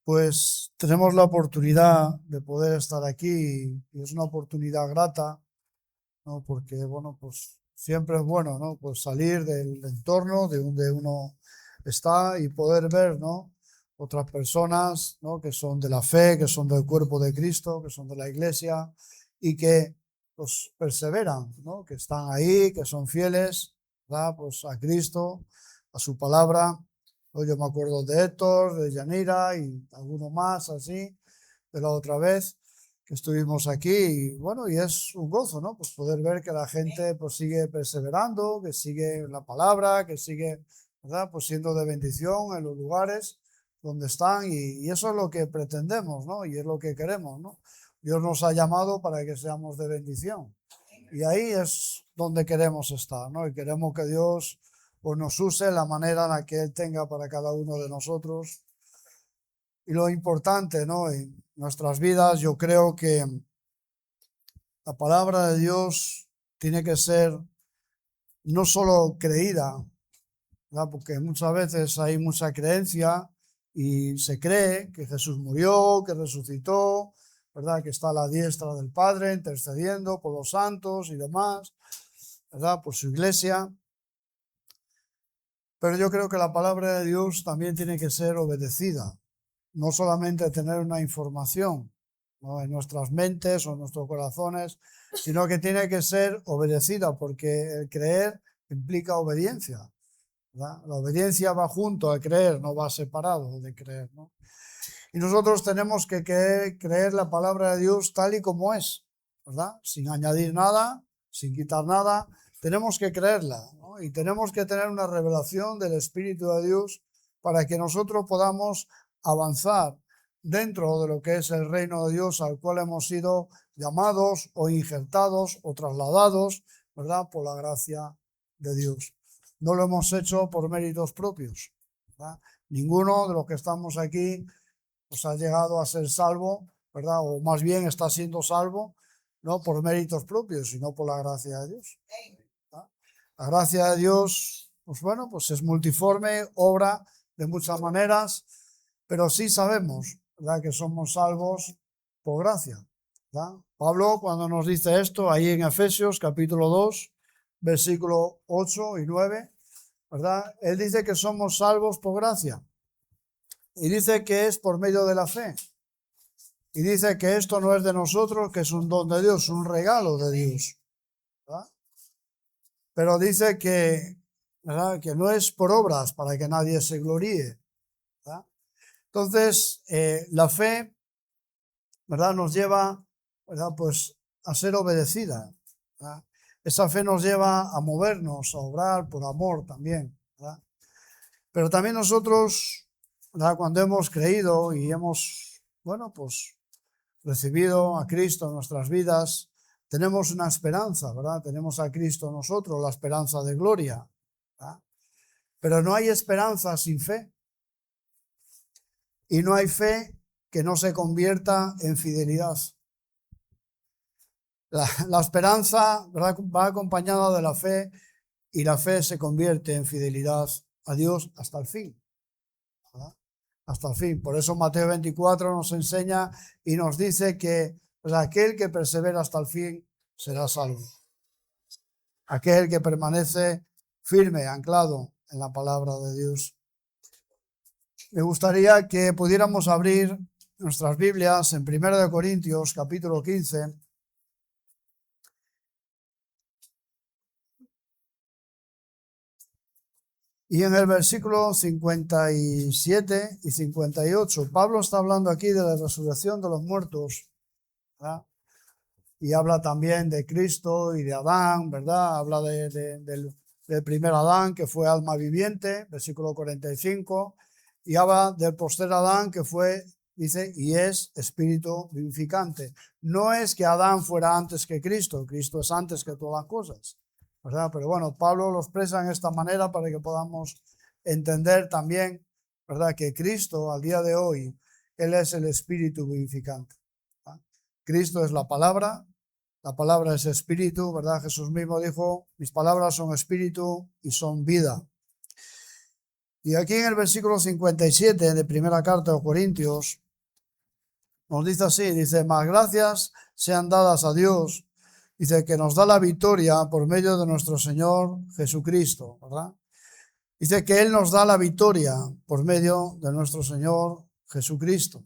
Pues tenemos la oportunidad de poder estar aquí y es una oportunidad grata, ¿no? Porque, bueno, pues siempre es bueno, ¿no? Pues salir del entorno de donde uno está y poder ver, ¿no? Otras personas, ¿no? Que son de la fe, que son del cuerpo de Cristo, que son de la iglesia y que, pues, perseveran, ¿no? Que están ahí, que son fieles, ¿verdad? Pues a Cristo, a su palabra. Yo me acuerdo de Héctor, de Yanira y alguno más así, de la otra vez que estuvimos aquí y bueno, y es un gozo, ¿no? Pues poder ver que la gente pues sigue perseverando, que sigue la palabra, que sigue, ¿verdad? Pues siendo de bendición en los lugares donde están y eso es lo que pretendemos, ¿no? Y es lo que queremos, ¿no? Dios nos ha llamado para que seamos de bendición y ahí es donde queremos estar, ¿no? Y queremos que Dios pues nos use la manera en la que Él tenga para cada uno de nosotros. Y lo importante, ¿no? En nuestras vidas, yo creo que la palabra de Dios tiene que ser no solo creída, ¿verdad? Porque muchas veces hay mucha creencia y se cree que Jesús murió, que resucitó, ¿verdad? Que está a la diestra del Padre intercediendo por los santos y demás, ¿verdad? Por su iglesia. Pero yo creo que la palabra de Dios también tiene que ser obedecida, no solamente tener una información, ¿no? En nuestras mentes o en nuestros corazones, sino que tiene que ser obedecida, porque el creer implica obediencia, ¿verdad? La obediencia va junto al creer, no va separado de creer, ¿no? Y nosotros tenemos que creer la palabra de Dios tal y como es, ¿verdad? Sin añadir nada, sin quitar nada. Tenemos que creerla, ¿no? Y tenemos que tener una revelación del Espíritu de Dios para que nosotros podamos avanzar dentro de lo que es el reino de Dios al cual hemos sido llamados o injertados o trasladados, ¿verdad? Por la gracia de Dios. No lo hemos hecho por méritos propios, ¿verdad? Ninguno de los que estamos aquí pues ha llegado a ser salvo, ¿verdad? O más bien está siendo salvo, no por méritos propios, sino por la gracia de Dios, ¿verdad? La gracia de Dios, pues bueno, pues es multiforme, obra de muchas maneras, pero sí sabemos, ¿verdad? Que somos salvos por gracia, ¿verdad? Pablo, cuando nos dice esto, ahí en Efesios capítulo 2, versículo 8 y 9, ¿verdad? Él dice que somos salvos por gracia. Y dice que es por medio de la fe. Y dice que esto no es de nosotros, que es un don de Dios, un regalo de Dios, ¿verdad? Pero dice que, ¿verdad? Que no es por obras para que nadie se gloríe, ¿verdad? Entonces, la fe, ¿verdad? Nos lleva, ¿verdad? Pues a ser obedecida, ¿verdad? Esa fe nos lleva a movernos, a obrar por amor también, ¿verdad? Pero también nosotros, ¿verdad? Cuando hemos creído y hemos, bueno, pues recibido a Cristo en nuestras vidas, tenemos una esperanza, ¿verdad? Tenemos a Cristo en nosotros, la esperanza de gloria, ¿verdad? Pero no hay esperanza sin fe. Y no hay fe que no se convierta en fidelidad. La esperanza, ¿verdad? Va acompañada de la fe y la fe se convierte en fidelidad a Dios hasta el fin, ¿verdad? Hasta el fin. Por eso Mateo 24 nos enseña y nos dice que pues, aquel que persevera hasta el fin será salvo. Aquel que permanece firme, anclado en la palabra de Dios. Me gustaría que pudiéramos abrir nuestras Biblias en 1 Corintios, capítulo 15. Y en el versículo 57 y 58, Pablo está hablando aquí de la resurrección de los muertos, ¿verdad? Y habla también de Cristo y de Adán, ¿verdad? Habla del primer Adán, que fue alma viviente, versículo 45, y habla del postrer Adán, que fue, dice, y es espíritu vivificante. No es que Adán fuera antes que Cristo, Cristo es antes que todas las cosas, ¿verdad? Pero bueno, Pablo lo expresa en esta manera para que podamos entender también, ¿verdad? Que Cristo al día de hoy, Él es el espíritu vivificante, ¿verdad? Cristo es la palabra es espíritu, ¿verdad? Jesús mismo dijo, mis palabras son espíritu y son vida. Y aquí en el versículo 57 de primera carta de Corintios, nos dice así, dice, más gracias sean dadas a Dios, dice que nos da la victoria por medio de nuestro Señor Jesucristo, ¿verdad? Dice que Él nos da la victoria por medio de nuestro Señor Jesucristo.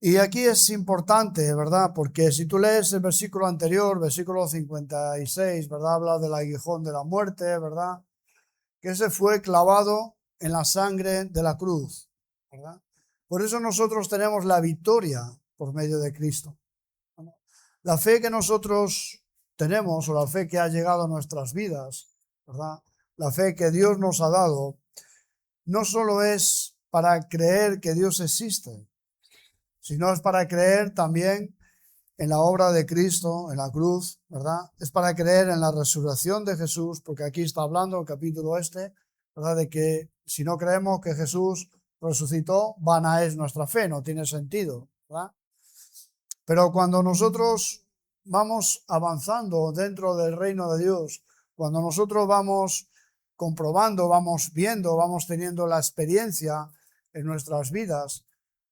Y aquí es importante, ¿verdad? Porque si tú lees el versículo anterior, versículo 56, ¿verdad? Habla del aguijón de la muerte, ¿verdad? Que ese fue clavado en la sangre de la cruz, ¿verdad? Por eso nosotros tenemos la victoria por medio de Cristo. La fe que nosotros tenemos, o la fe que ha llegado a nuestras vidas, ¿verdad? La fe que Dios nos ha dado, no solo es para creer que Dios existe, sino es para creer también en la obra de Cristo, en la cruz, ¿verdad? Es para creer en la resurrección de Jesús, porque aquí está hablando el capítulo ¿verdad? De que si no creemos que Jesús resucitó, vana es nuestra fe, no tiene sentido, ¿verdad? Pero cuando nosotros vamos avanzando dentro del reino de Dios, cuando nosotros vamos comprobando, vamos viendo, vamos teniendo la experiencia en nuestras vidas,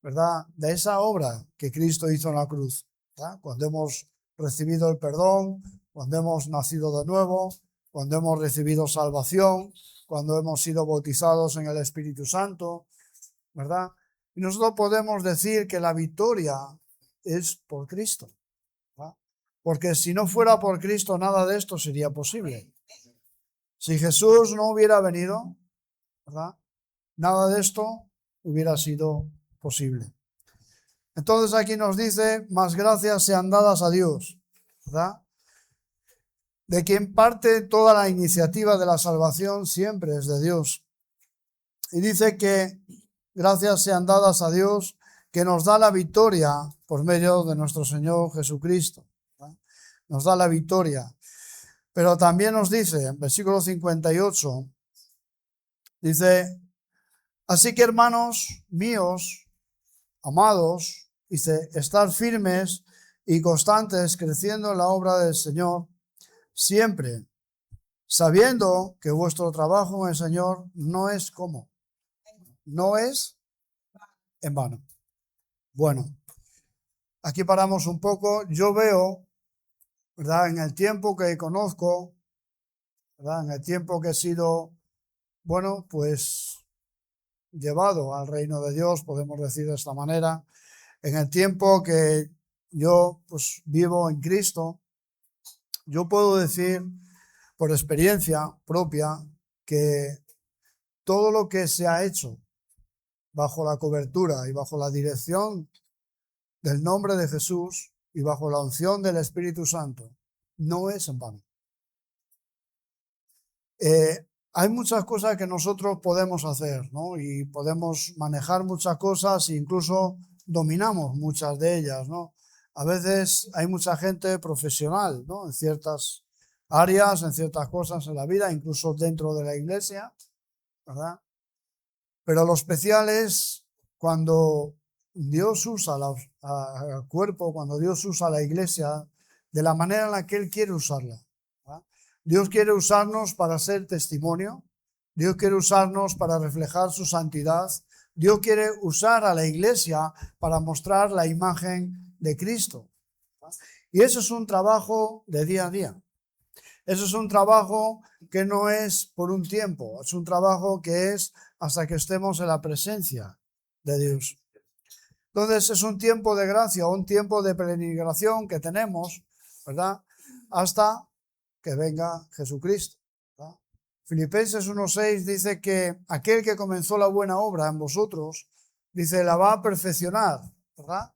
¿verdad? De esa obra que Cristo hizo en la cruz, ¿verdad? Cuando hemos recibido el perdón, cuando hemos nacido de nuevo, cuando hemos recibido salvación, cuando hemos sido bautizados en el Espíritu Santo, ¿verdad? Y nosotros podemos decir que la victoria es por Cristo, ¿verdad? Porque si no fuera por Cristo, nada de esto sería posible. Si Jesús no hubiera venido, ¿verdad? Nada de esto hubiera sido posible. Entonces aquí nos dice, más gracias sean dadas a Dios, ¿verdad? De quien parte toda la iniciativa de la salvación siempre es de Dios. Y dice que gracias sean dadas a Dios que nos da la victoria por medio de nuestro Señor Jesucristo, ¿verdad? Nos da la victoria. Pero también nos dice, en versículo 58, dice, así que hermanos míos, amados, dice, estar firmes y constantes creciendo en la obra del Señor, siempre, sabiendo que vuestro trabajo en el Señor no es como, no es en vano. Bueno, aquí paramos un poco. Yo veo, ¿verdad? En el tiempo que conozco, ¿verdad? En el tiempo que he sido, bueno, pues llevado al reino de Dios, podemos decir de esta manera, en el tiempo que yo pues vivo en Cristo, yo puedo decir por experiencia propia que todo lo que se ha hecho bajo la cobertura y bajo la dirección del nombre de Jesús y bajo la unción del Espíritu Santo no es en vano. Hay muchas cosas que nosotros podemos hacer, ¿no? Y podemos manejar muchas cosas e incluso dominamos muchas de ellas, ¿no? A veces hay mucha gente profesional, ¿no? En ciertas áreas, en ciertas cosas en la vida, incluso dentro de la iglesia, ¿verdad? Pero lo especial es cuando Dios usa al cuerpo, cuando Dios usa la iglesia de la manera en la que Él quiere usarla. Dios quiere usarnos para ser testimonio, Dios quiere usarnos para reflejar su santidad, Dios quiere usar a la iglesia para mostrar la imagen de Cristo. Y eso es un trabajo de día a día. Eso es un trabajo que no es por un tiempo, es un trabajo que es hasta que estemos en la presencia de Dios. Entonces es un tiempo de gracia, un tiempo de peregrinación que tenemos, ¿verdad? Hasta que venga Jesucristo, ¿verdad? Filipenses 1:6 dice que aquel que comenzó la buena obra en vosotros, dice, la va a perfeccionar, ¿verdad?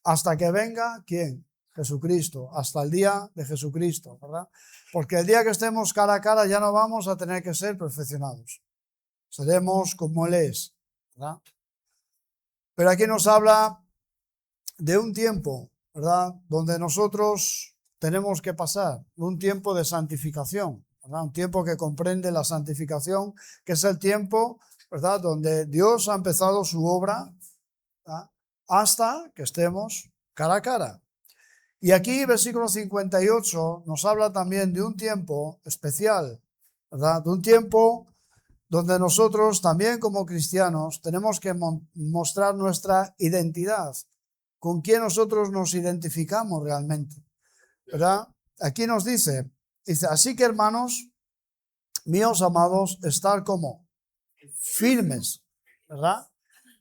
Hasta que venga, ¿quién? Jesucristo, hasta el día de Jesucristo, ¿verdad? Porque el día que estemos cara a cara ya no vamos a tener que ser perfeccionados. Seremos como Él es, ¿verdad? Pero aquí nos habla de un tiempo, ¿verdad? Donde nosotros tenemos que pasar un tiempo de santificación, ¿verdad? Un tiempo que comprende la santificación, que es el tiempo, ¿verdad? Donde Dios ha empezado su obra, ¿verdad? Hasta que estemos cara a cara. Y aquí, versículo 58, nos habla también de un tiempo especial, ¿verdad? De un tiempo donde nosotros también como cristianos tenemos que mostrar nuestra identidad, con quién nosotros nos identificamos realmente, ¿verdad? Aquí nos dice, así que hermanos míos amados, estar como firmes, ¿verdad?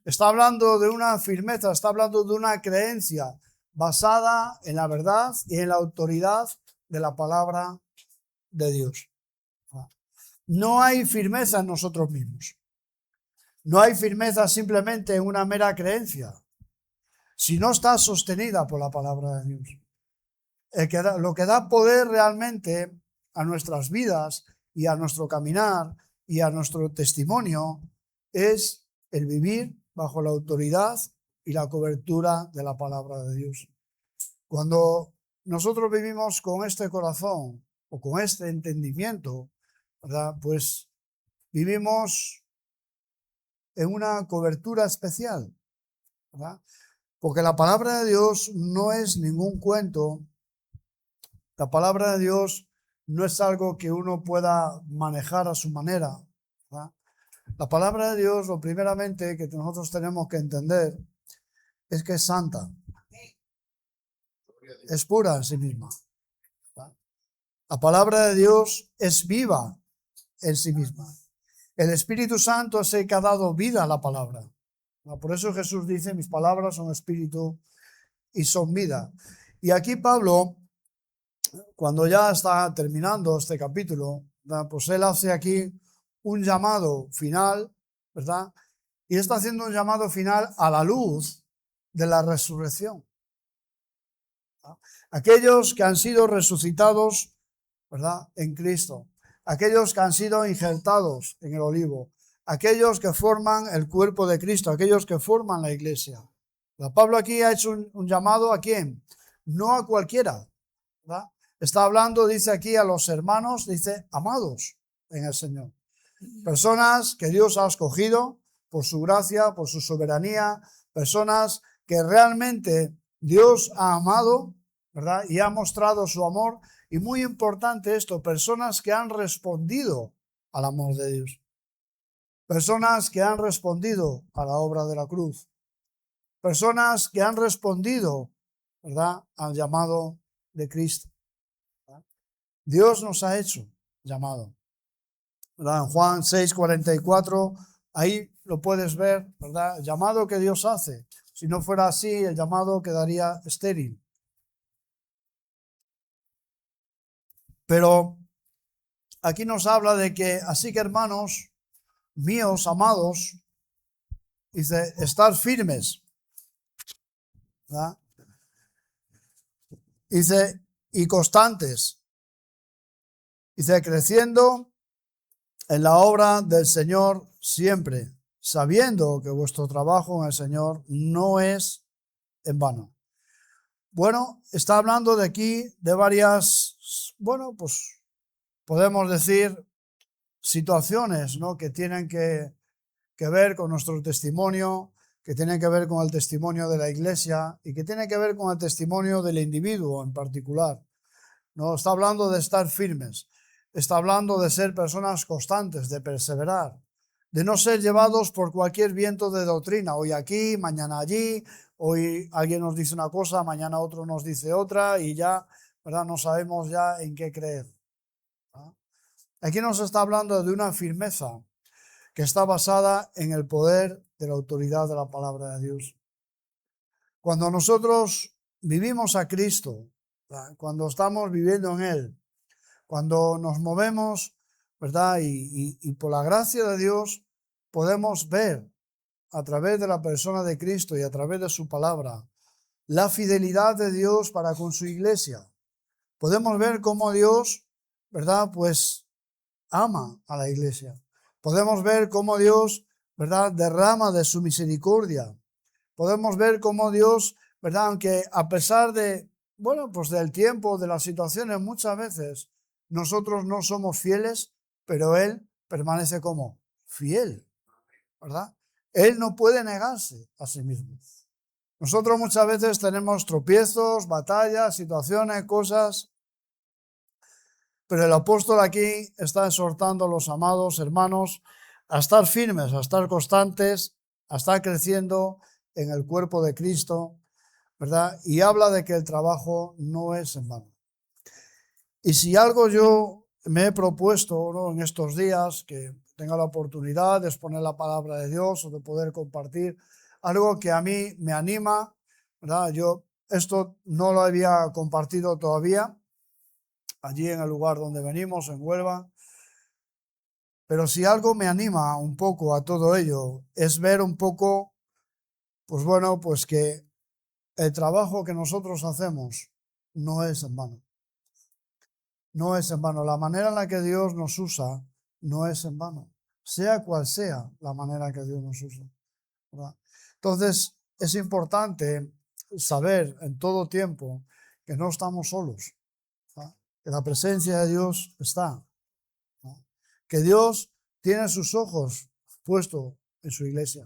Está hablando de una firmeza, está hablando de una creencia basada en la verdad y en la autoridad de la palabra de Dios. No hay firmeza en nosotros mismos. No hay firmeza simplemente en una mera creencia, si no está sostenida por la palabra de Dios. Lo que da poder realmente a nuestras vidas y a nuestro caminar y a nuestro testimonio es el vivir bajo la autoridad y la cobertura de la palabra de Dios. Cuando nosotros vivimos con este corazón o con este entendimiento, ¿verdad? Pues vivimos en una cobertura especial, ¿verdad? Porque la palabra de Dios no es ningún cuento. La palabra de Dios no es algo que uno pueda manejar a su manera, ¿verdad? La palabra de Dios, lo primeramente que nosotros tenemos que entender es que es santa, es pura en sí misma, ¿verdad? La palabra de Dios es viva en sí misma. El Espíritu Santo es el que ha dado vida a la palabra. Por eso Jesús dice, mis palabras son espíritu y son vida. Y aquí Pablo, cuando ya está terminando este capítulo, ¿verdad? Pues él hace aquí un llamado final, ¿verdad? Y está haciendo un llamado final a la luz de la resurrección. ¿Verdad? Aquellos que han sido resucitados, ¿verdad? En Cristo. Aquellos que han sido injertados en el olivo. Aquellos que forman el cuerpo de Cristo. Aquellos que forman la iglesia. ¿Verdad? Pablo aquí ha hecho un llamado ¿a quién? No a cualquiera, ¿verdad? Está hablando, dice aquí, a los hermanos, dice, amados en el Señor. Personas que Dios ha escogido por su gracia, por su soberanía, personas que realmente Dios ha amado, ¿verdad? Y ha mostrado su amor. Y muy importante esto, personas que han respondido al amor de Dios. Personas que han respondido a la obra de la cruz. Personas que han respondido, ¿verdad?, al llamado de Cristo. ¿Verdad? Dios nos ha hecho llamado. ¿Verdad? En Juan 6:44, ahí lo puedes ver, ¿verdad? El llamado que Dios hace. Si no fuera así, el llamado quedaría estéril. Pero aquí nos habla de que, así que hermanos míos, amados, dice, estar firmes, ¿verdad? Dice, y constantes, dice, creciendo en la obra del Señor siempre, sabiendo que vuestro trabajo en el Señor no es en vano. Bueno, está hablando de aquí de varias, bueno, pues podemos decir situaciones, ¿no?, que tienen que ver con nuestro testimonio, que tienen que ver con el testimonio de la iglesia y que tienen que ver con el testimonio del individuo en particular. No está hablando de estar firmes, está hablando de ser personas constantes, de perseverar, de no ser llevados por cualquier viento de doctrina, hoy aquí, mañana allí, hoy alguien nos dice una cosa, mañana otro nos dice otra y ya, ¿verdad?, no sabemos ya en qué creer. ¿Ah? Aquí nos está hablando de una firmeza que está basada en el poder de la autoridad de la palabra de Dios. Cuando nosotros vivimos a Cristo, ¿verdad?, cuando estamos viviendo en Él, cuando nos movemos, ¿verdad?, y por la gracia de Dios podemos ver a través de la persona de Cristo y a través de su palabra la fidelidad de Dios para con su iglesia. Podemos ver cómo Dios, ¿verdad?, pues ama a la iglesia. Podemos ver cómo Dios, ¿verdad?, derrama de su misericordia. Podemos ver cómo Dios, ¿verdad?, aunque a pesar de, bueno, pues del tiempo, de las situaciones, muchas veces nosotros no somos fieles, pero Él permanece como fiel, ¿verdad? Él no puede negarse a sí mismo. Nosotros muchas veces tenemos tropiezos, batallas, situaciones, cosas, pero el apóstol aquí está exhortando a los amados hermanos a estar firmes, a estar constantes, a estar creciendo en el cuerpo de Cristo, ¿verdad? Y habla de que el trabajo no es en vano. Y si algo yo me he propuesto, ¿no?, en estos días, que tenga la oportunidad de exponer la palabra de Dios o de poder compartir algo que a mí me anima, ¿verdad? Yo esto no lo había compartido todavía allí en el lugar donde venimos, en Huelva, pero si algo me anima un poco a todo ello es ver un poco, pues bueno, pues que el trabajo que nosotros hacemos no es en vano. No es en vano. La manera en la que Dios nos usa no es en vano, sea cual sea la manera que Dios nos usa, ¿verdad? Entonces, es importante saber en todo tiempo que no estamos solos, ¿verdad? Que la presencia de Dios está, ¿verdad? Que Dios tiene sus ojos puestos en su iglesia,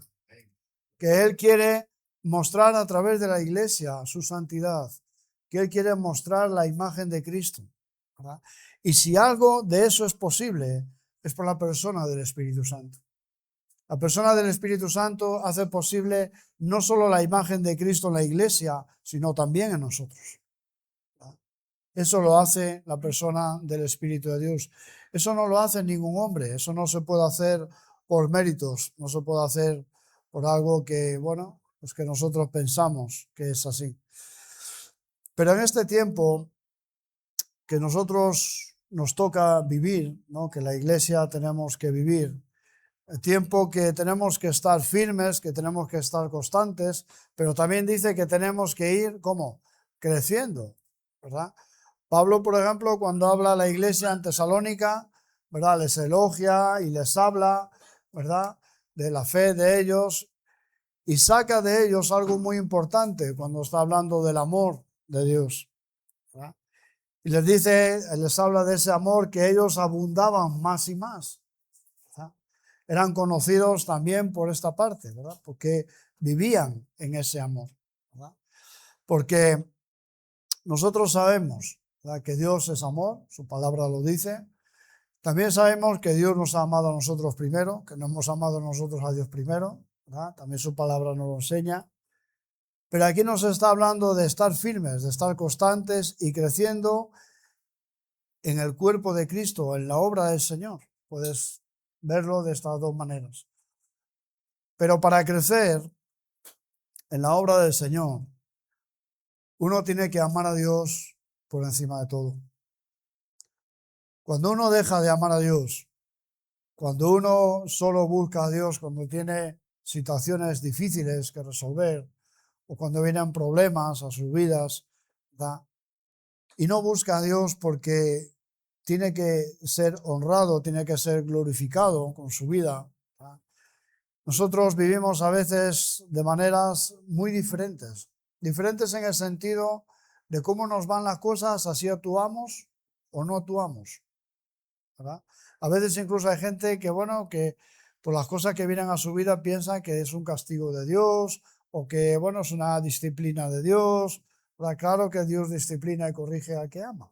que Él quiere mostrar a través de la iglesia su santidad, que Él quiere mostrar la imagen de Cristo, ¿verdad? Y si algo de eso es posible, es por la persona del Espíritu Santo. La persona del Espíritu Santo hace posible no solo la imagen de Cristo en la iglesia, sino también en nosotros, ¿verdad? Eso lo hace la persona del Espíritu de Dios. Eso no lo hace ningún hombre, eso no se puede hacer por méritos, no se puede hacer por algo que, bueno, pues que nosotros pensamos que es así. Pero en este tiempo que nosotros nos toca vivir, ¿no?, que la iglesia tenemos que vivir, el tiempo que tenemos que estar firmes, que tenemos que estar constantes, pero también dice que tenemos que ir, ¿cómo? Creciendo, ¿verdad? Pablo, por ejemplo, cuando habla a la iglesia en Tesalónica, ¿verdad?, les elogia y les habla, ¿verdad?, de la fe de ellos y saca de ellos algo muy importante cuando está hablando del amor de Dios, ¿verdad? Y les dice, les habla de ese amor que ellos abundaban más y más, ¿verdad? Eran conocidos también por esta parte, ¿verdad?, porque vivían en ese amor, ¿verdad? Porque nosotros sabemos, ¿verdad?, que Dios es amor, su palabra lo dice. También sabemos que Dios nos ha amado a nosotros primero, que no hemos amado nosotros a Dios primero, ¿verdad? También su palabra nos lo enseña. Pero aquí nos está hablando de estar firmes, de estar constantes y creciendo en el cuerpo de Cristo, en la obra del Señor. Puedes verlo de estas dos maneras. Pero para crecer en la obra del Señor, uno tiene que amar a Dios por encima de todo. Cuando uno deja de amar a Dios, cuando uno solo busca a Dios cuando tiene situaciones difíciles que resolver o cuando vienen problemas a sus vidas, ¿verdad?, y no busca a Dios porque tiene que ser honrado, tiene que ser glorificado con su vida, ¿verdad? Nosotros vivimos a veces de maneras muy diferentes, diferentes en el sentido de cómo nos van las cosas, así actuamos o no actuamos, ¿verdad? A veces incluso hay gente que, bueno, que por las cosas que vienen a su vida piensa que es un castigo de Dios o que, bueno, es una disciplina de Dios, ¿verdad? Claro que Dios disciplina y corrige al que ama,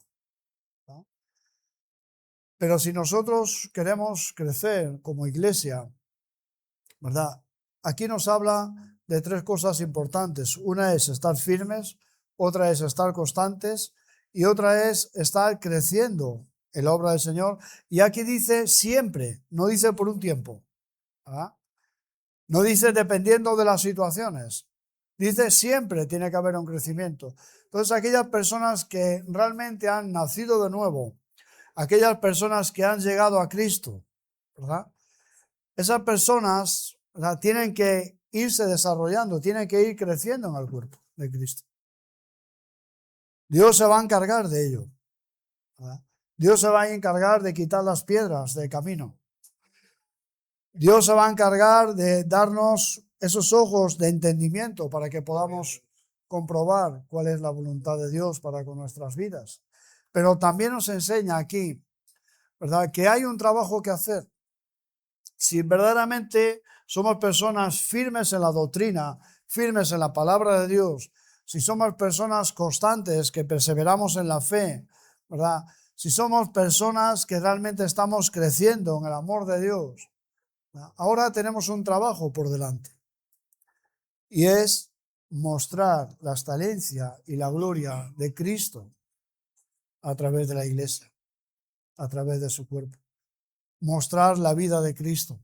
¿verdad? Pero si nosotros queremos crecer como iglesia, ¿verdad?, aquí nos habla de tres cosas importantes. Una es estar firmes, otra es estar constantes y otra es estar creciendo en la obra del Señor. Y aquí dice siempre, no dice por un tiempo, ¿verdad? No dice dependiendo de las situaciones. Dice siempre tiene que haber un crecimiento. Entonces aquellas personas que realmente han nacido de nuevo, aquellas personas que han llegado a Cristo, ¿verdad?, esas personas, ¿verdad?, tienen que irse desarrollando, tienen que ir creciendo en el cuerpo de Cristo. Dios se va a encargar de ello, ¿verdad? Dios se va a encargar de quitar las piedras del camino. Dios se va a encargar de darnos esos ojos de entendimiento para que podamos comprobar cuál es la voluntad de Dios para con nuestras vidas. Pero también nos enseña aquí, ¿verdad?, que hay un trabajo que hacer. Si verdaderamente somos personas firmes en la doctrina, firmes en la palabra de Dios, si somos personas constantes que perseveramos en la fe, ¿verdad?, si somos personas que realmente estamos creciendo en el amor de Dios, Ahora tenemos un trabajo por delante y es mostrar la excelencia y la gloria de Cristo a través de la iglesia, a través de su cuerpo. Mostrar la vida de Cristo,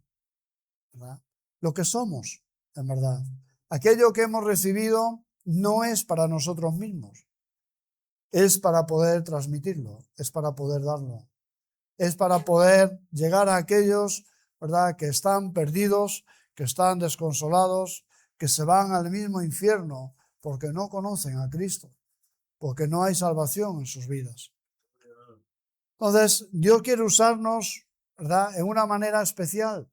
¿verdad? Lo que somos, en verdad. Aquello que hemos recibido no es para nosotros mismos, es para poder transmitirlo, es para poder darlo, es para poder llegar a aquellos, ¿verdad?, que están perdidos, que están desconsolados, que se van al mismo infierno porque no conocen a Cristo, porque no hay salvación en sus vidas. Entonces, Dios quiere usarnos, ¿verdad?, en una manera especial.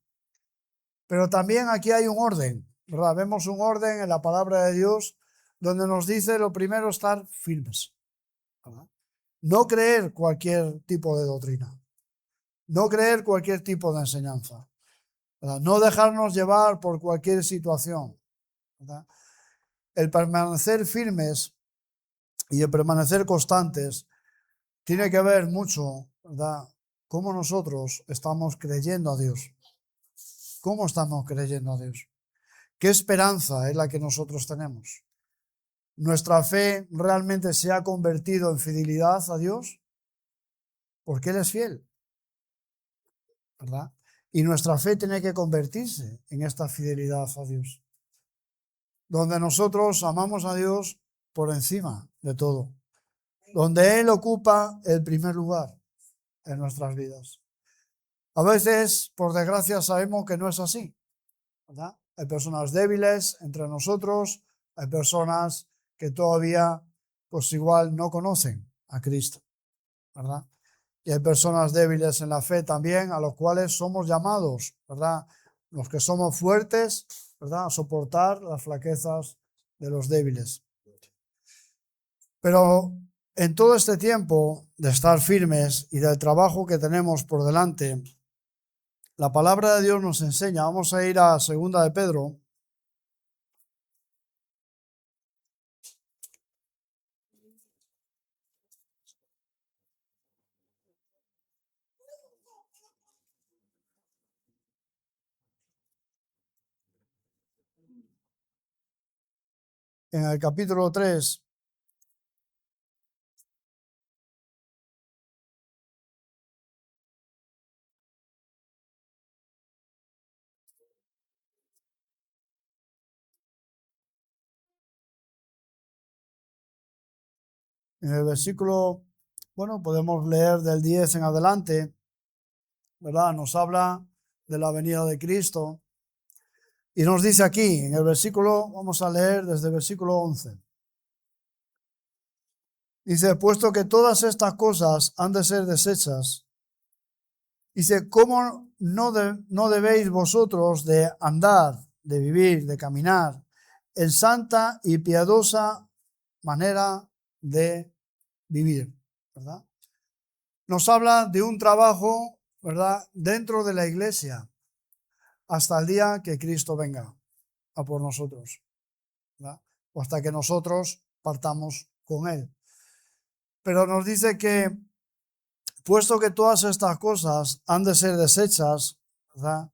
Pero también aquí hay un orden, ¿verdad? Vemos un orden en la palabra de Dios donde nos dice lo primero estar firmes, ¿verdad? No creer cualquier tipo de doctrina, no creer cualquier tipo de enseñanza, ¿verdad? No dejarnos llevar por cualquier situación, ¿verdad? El permanecer firmes y el permanecer constantes tiene que ver mucho, ¿verdad?, cómo nosotros estamos creyendo a Dios. ¿Cómo estamos creyendo a Dios? ¿Qué esperanza es la que nosotros tenemos? ¿Nuestra fe realmente se ha convertido en fidelidad a Dios? Porque Él es fiel, ¿verdad? Y nuestra fe tiene que convertirse en esta fidelidad a Dios, donde nosotros amamos a Dios por encima de todo, donde Él ocupa el primer lugar en nuestras vidas. A veces, por desgracia, sabemos que no es así, ¿verdad? Hay personas débiles entre nosotros, hay personas que todavía, pues igual no conocen a Cristo, ¿verdad? Y hay personas débiles en la fe también, a los cuales somos llamados, ¿verdad? Los que somos fuertes, ¿verdad?, a soportar las flaquezas de los débiles. Pero en todo este tiempo de estar firmes y del trabajo que tenemos por delante, la palabra de Dios nos enseña, vamos a ir a 2 de Pedro. En el capítulo 3, en el versículo, bueno, podemos leer del 10 en adelante, ¿verdad? Nos habla de la venida de Cristo. Y nos dice aquí, en el versículo, vamos a leer desde el versículo 11. Dice, puesto que todas estas cosas han de ser deshechas, dice, ¿cómo no debéis vosotros de andar, de vivir, de caminar en santa y piadosa manera de vivir, ¿verdad? Nos habla de un trabajo, ¿verdad?, dentro de la iglesia hasta el día que Cristo venga a por nosotros, ¿verdad?, o hasta que nosotros partamos con Él. Pero nos dice que, puesto que todas estas cosas han de ser deshechas, ¿verdad?,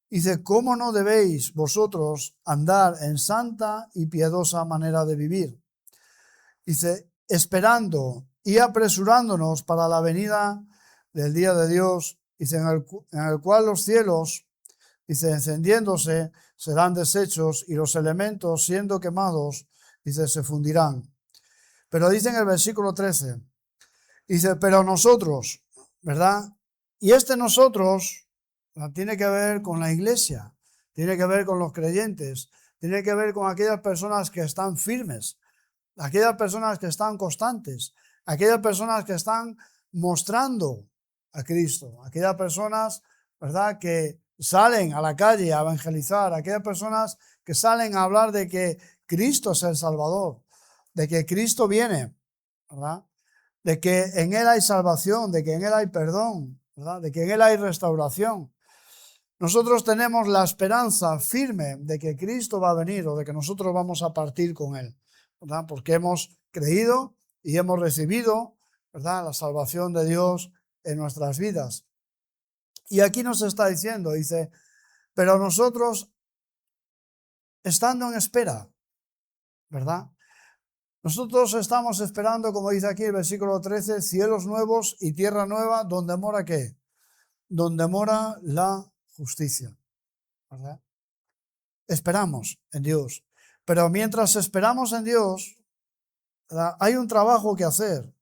dice, ¿cómo no debéis vosotros andar en santa y piadosa manera de vivir? Dice, esperando y apresurándonos para la venida del día de Dios, dice, en el cual los cielos, dice, encendiéndose, serán deshechos y los elementos, siendo quemados, dice, se fundirán. Pero dice en el versículo 13, dice, pero nosotros, ¿verdad? Y nosotros tiene que ver con la iglesia, tiene que ver con los creyentes, tiene que ver con aquellas personas que están firmes, aquellas personas que están constantes, aquellas personas que están mostrando a Cristo, aquellas personas, ¿verdad?, que salen a la calle a evangelizar, aquellas personas que salen a hablar de que Cristo es el Salvador, de que Cristo viene, ¿verdad?, de que en Él hay salvación, de que en Él hay perdón, ¿verdad?, de que en Él hay restauración. Nosotros tenemos la esperanza firme de que Cristo va a venir o de que nosotros vamos a partir con Él, ¿verdad?, porque hemos creído y hemos recibido, ¿verdad?, la salvación de Dios en nuestras vidas. Y aquí nos está diciendo, dice, Pero nosotros, estando en espera, ¿verdad? Nosotros estamos esperando, como dice aquí el versículo 13, cielos nuevos y tierra nueva, donde mora ¿qué? Donde mora la justicia, ¿verdad? Esperamos en Dios. Pero mientras esperamos en Dios, ¿verdad?, hay un trabajo que hacer.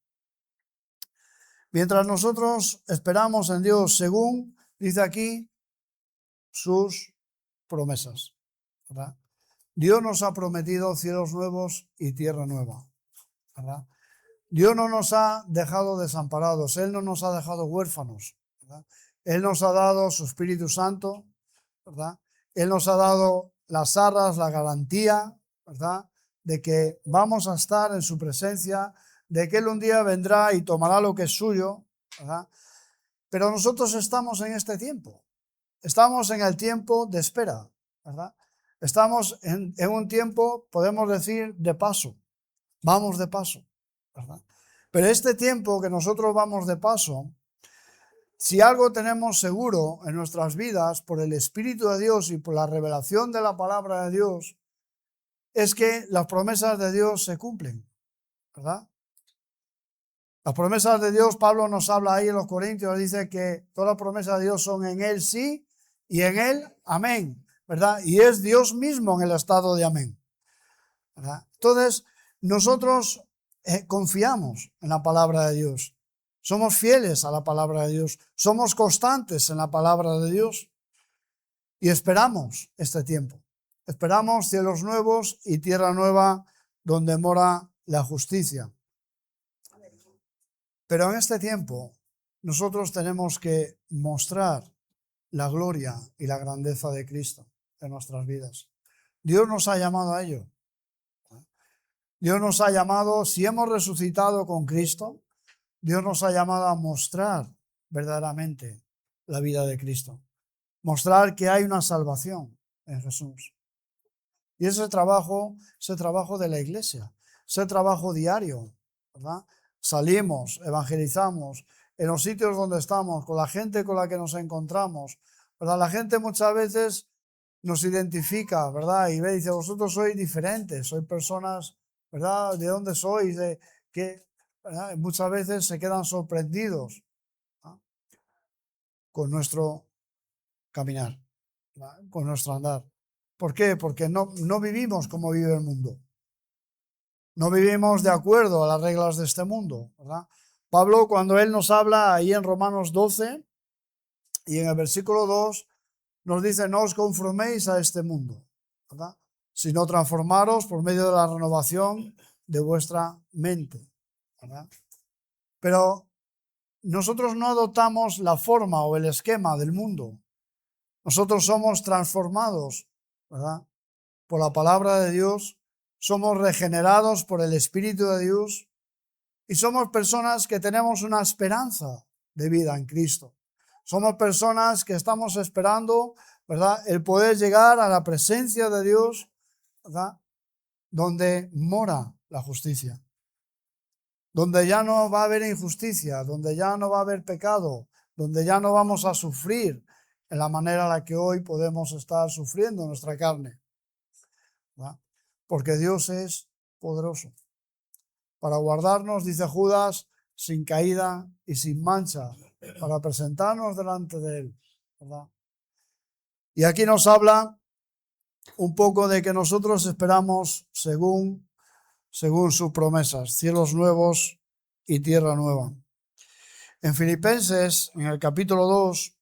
Mientras nosotros esperamos en Dios, según dice aquí, sus promesas, ¿verdad? Dios nos ha prometido cielos nuevos y tierra nueva, ¿verdad? Dios no nos ha dejado desamparados, Él no nos ha dejado huérfanos, ¿verdad? Él nos ha dado su Espíritu Santo, ¿verdad? Él nos ha dado las arras, la garantía, ¿verdad?, de que vamos a estar en su presencia, de que Él un día vendrá y tomará lo que es suyo, ¿verdad? Pero nosotros estamos en este tiempo, estamos en el tiempo de espera, ¿verdad? Estamos en un tiempo, podemos decir, de paso, vamos de paso, ¿verdad? Pero este tiempo que nosotros vamos de paso, si algo tenemos seguro en nuestras vidas por el Espíritu de Dios y por la revelación de la palabra de Dios, es que las promesas de Dios se cumplen, ¿verdad? Las promesas de Dios, Pablo nos habla ahí en los Corintios, dice que todas las promesas de Dios son en Él sí y en Él amén, ¿verdad? Y es Dios mismo en el estado de amén, ¿verdad? Entonces, nosotros confiamos en la palabra de Dios, somos fieles a la palabra de Dios, somos constantes en la palabra de Dios y esperamos este tiempo. Esperamos cielos nuevos y tierra nueva donde mora la justicia. Pero en este tiempo nosotros tenemos que mostrar la gloria y la grandeza de Cristo en nuestras vidas. Dios nos ha llamado a ello. Dios nos ha llamado, si hemos resucitado con Cristo, Dios nos ha llamado a mostrar verdaderamente la vida de Cristo. Mostrar que hay una salvación en Jesús. Y ese trabajo de la iglesia, ese trabajo diario, ¿verdad? Salimos, evangelizamos en los sitios donde estamos, con la gente con la que nos encontramos, ¿verdad? La gente muchas veces nos identifica, ¿verdad? Y ve y dice, vosotros sois diferentes, sois personas, ¿verdad? ¿De dónde sois? ¿De qué? ¿Verdad? Muchas veces se quedan sorprendidos, ¿verdad?, con nuestro caminar, ¿verdad?, con nuestro andar. ¿Por qué? Porque no vivimos como vive el mundo. No vivimos de acuerdo a las reglas de este mundo, ¿verdad? Pablo, cuando él nos habla ahí en Romanos 12 y en el versículo 2, nos dice, no os conforméis a este mundo, ¿verdad?, sino transformaros por medio de la renovación de vuestra mente, ¿verdad? Pero nosotros no adoptamos la forma o el esquema del mundo. Nosotros somos transformados, ¿verdad?, por la palabra de Dios, somos regenerados por el Espíritu de Dios y somos personas que tenemos una esperanza de vida en Cristo. Somos personas que estamos esperando, ¿verdad?, el poder llegar a la presencia de Dios, ¿verdad?, donde mora la justicia, donde ya no va a haber injusticia, donde ya no va a haber pecado, donde ya no vamos a sufrir en la manera en la que hoy podemos estar sufriendo en nuestra carne, ¿verdad? Porque Dios es poderoso para guardarnos, dice Judas, sin caída y sin mancha, para presentarnos delante de Él, ¿verdad? Y aquí nos habla un poco de que nosotros esperamos según sus promesas, cielos nuevos y tierra nueva. En Filipenses, en el capítulo 2,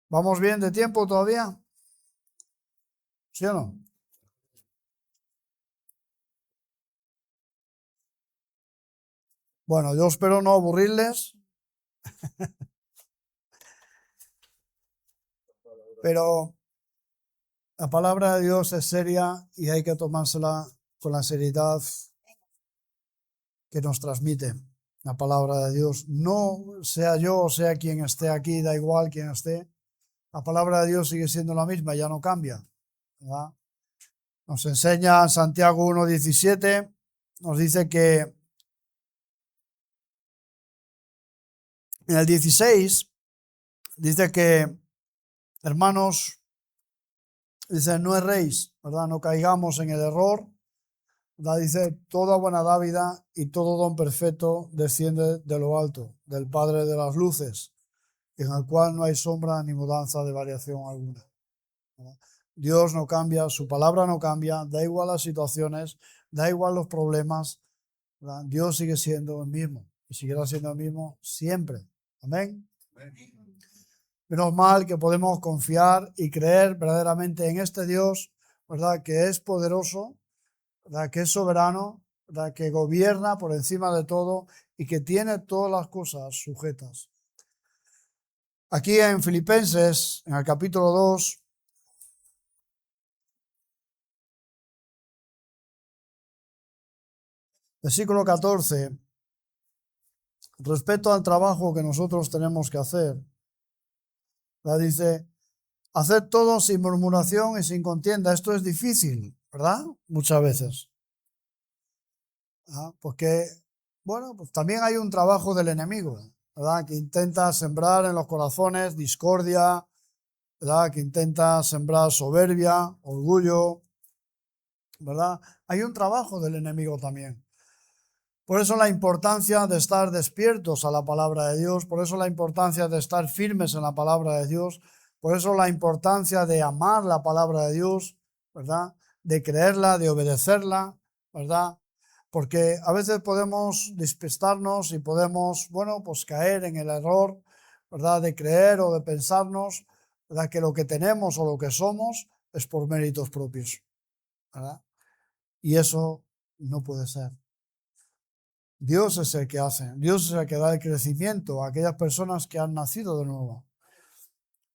¿vamos bien de tiempo todavía? ¿Sí o no? Bueno, yo espero no aburrirles, pero la palabra de Dios es seria y hay que tomársela con la seriedad que nos transmite la palabra de Dios. No sea yo o sea quien esté aquí, da igual quien esté. La palabra de Dios sigue siendo la misma, ya no cambia, ¿verdad? Nos enseña en Santiago 1:17, nos dice que En el 16 dice que, hermanos, dice, no erréis, ¿verdad? No caigamos en el error, ¿verdad? Dice, toda buena dávida y todo don perfecto desciende de lo alto, del Padre de las luces, en el cual no hay sombra ni mudanza de variación alguna, ¿verdad? Dios no cambia, su palabra no cambia, da igual las situaciones, da igual los problemas, ¿verdad? Dios sigue siendo el mismo y seguirá siendo el mismo siempre. Amén. Menos mal que podemos confiar y creer verdaderamente en este Dios, ¿verdad? Que es poderoso, ¿verdad? Que es soberano, ¿verdad? Que gobierna por encima de todo y que tiene todas las cosas sujetas. Aquí en Filipenses, en el capítulo 2, versículo 14, respecto al trabajo que nosotros tenemos que hacer, ¿verdad? Dice, haced todo sin murmuración y sin contienda. Esto es difícil, ¿verdad? Muchas veces. Porque, bueno, pues también hay un trabajo del enemigo, ¿verdad? Que intenta sembrar en los corazones discordia, ¿verdad? Que intenta sembrar soberbia, orgullo, ¿verdad? Hay un trabajo del enemigo también. Por eso la importancia de estar despiertos a la palabra de Dios, por eso la importancia de estar firmes en la palabra de Dios, por eso la importancia de amar la palabra de Dios, ¿verdad? De creerla, de obedecerla, ¿verdad? Porque a veces podemos despistarnos y podemos, bueno, pues caer en el error, ¿verdad? De creer o de pensarnos, ¿verdad? Que lo que tenemos o lo que somos es por méritos propios, ¿verdad? Y eso no puede ser. Dios es el que hace, Dios es el que da el crecimiento a aquellas personas que han nacido de nuevo.